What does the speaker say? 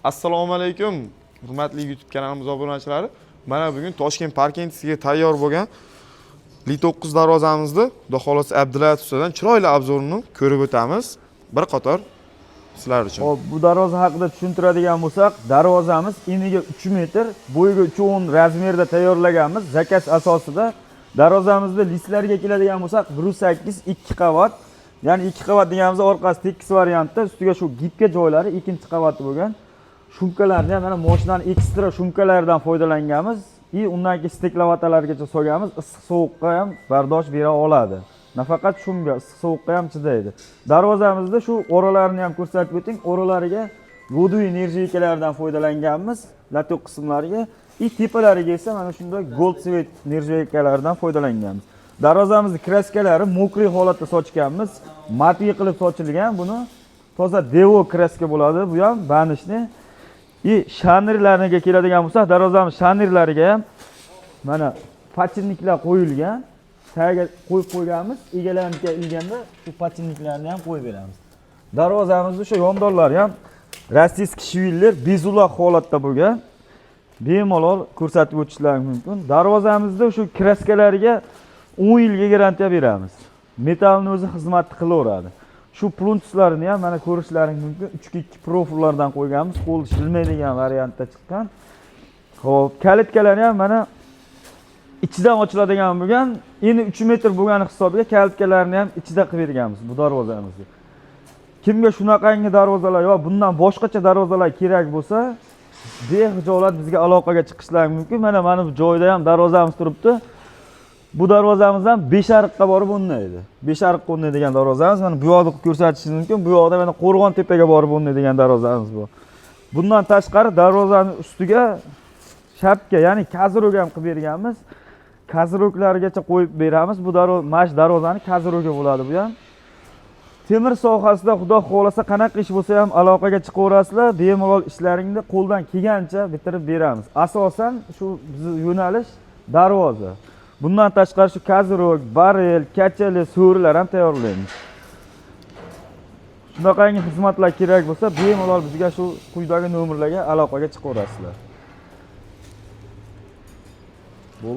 Assalomu alaykum, hurmatli YouTube kanalimiz obunachilari. Mana bugun Toshkent parkentisiga tayyor bo'lgan Li9 darvozamizni Xudo xolasa Abdulayev ustadan chiroyli obzorini ko'rib o'tamiz. Bir qator sizlar uchun. Hop, bu darvoza haqida tushuntiradigan bo'lsak, darvozamiz eniga 3 metr, bo'yiga 3.10 razmerda tayyorlaganmiz. Zakaz asosida darvozamizda listlarga keladigan bo'lsak, 1.8 2 qavat. Ya'ni 2 qavat deganimiz orqasi tekis variantda, ustiga shu gipka joylari ikkinchi qavati bo'lgan. Shumkalarni ham mana mashinaning ekstra shumkalaridan foydalanganmiz. Undan keyin steklavatalargacha solganmiz. Issiq sovuqqa ham bardosh bera oladi. Nafaqat shumga, issiq sovuqqa ham chidaydi. Darvozamizda shu o'ralarni ham ko'rsatib o'ting. O'ralariga vodoviy nerjeykalardan foydalanganmiz. Latok qismlariga, tepalariga esa mana shunday gold svet nerjeykalardan foydalanganmiz. Darvozamizning kraskalari mokriy holatda sochganmiz. Matli qilib sochilgan. Buni toza devo kraska bo'ladi. Bu ham banishni. Shanirlariga keladigan bo'lsak, darvozamiz shanirlariga ham mana pachinniklar qo'yilgan. Tagiga qo'yib qo'yganmiz. Egalanib ilganda shu pachinniklarni ham qo'yib beramiz. Darvozamizning shu yondonlari ham rossiyskiy shvillar bezuloq holatda bo'lgan. Bemalol ko'rsatib o'tishlaring mumkin. Darvozamizda shu kraskalariga 10 yilga garantiya beramiz. Metalning o'zi xizmat qilaveradi. Shu pluntuslarni ham mana ko'rishlaring mumkin. 3.2 profillardan qo'yganmiz. Qo'l shilmaydigan variantda chiqqan. Xo'p, kalitkalarni ham mana ichidan ochiladigan bo'lgan. Eni 3 metr bo'lgani hisobiga kalitkalarni ham ichida qilib berganmiz bu darvozamizga. Kimga shunaqangi darvozalar yo bundan boshqacha darvozalar kerak bo'lsa, behijolat bizga aloqaga chiqishlaring mumkin. Mana bu joyda ham darvozamiz turibdi. Bu darvozamizdan 5 ariqqa borib o'rnaydi. 5 ariqqa o'rnaydigan darvozamiz. Mana bu yoqda ko'rsatishingiz mumkin. Bu yoqda mana Qo'rg'on tepaga borib o'rnaydigan darvozamiz bu. Bundan tashqari darvozaning ustiga shapka, ya'ni kazirog ham qilib berganmiz. Kaziroglargacha qo'yib beramiz. Bu darvozaning kazirogi bo'ladi bu ham. Temir sohasida Xudo xolasa qanaqa ish bo'lsa ham aloqaga chiqaverasizlar. Bemalol ishlaringni qo'ldan kelgancha bitirib beramiz. Asosan shu bizning yo'nalish darvoza. Bundan tashqari shu kazirog, barel, kachali, so'rilar ham tayyorlaymiz. Shunaqangi xizmatlar kerak bo'lsa, bemalol bizga shu quyidagi nomerlarga aloqaga chiqaverasizlar. Bu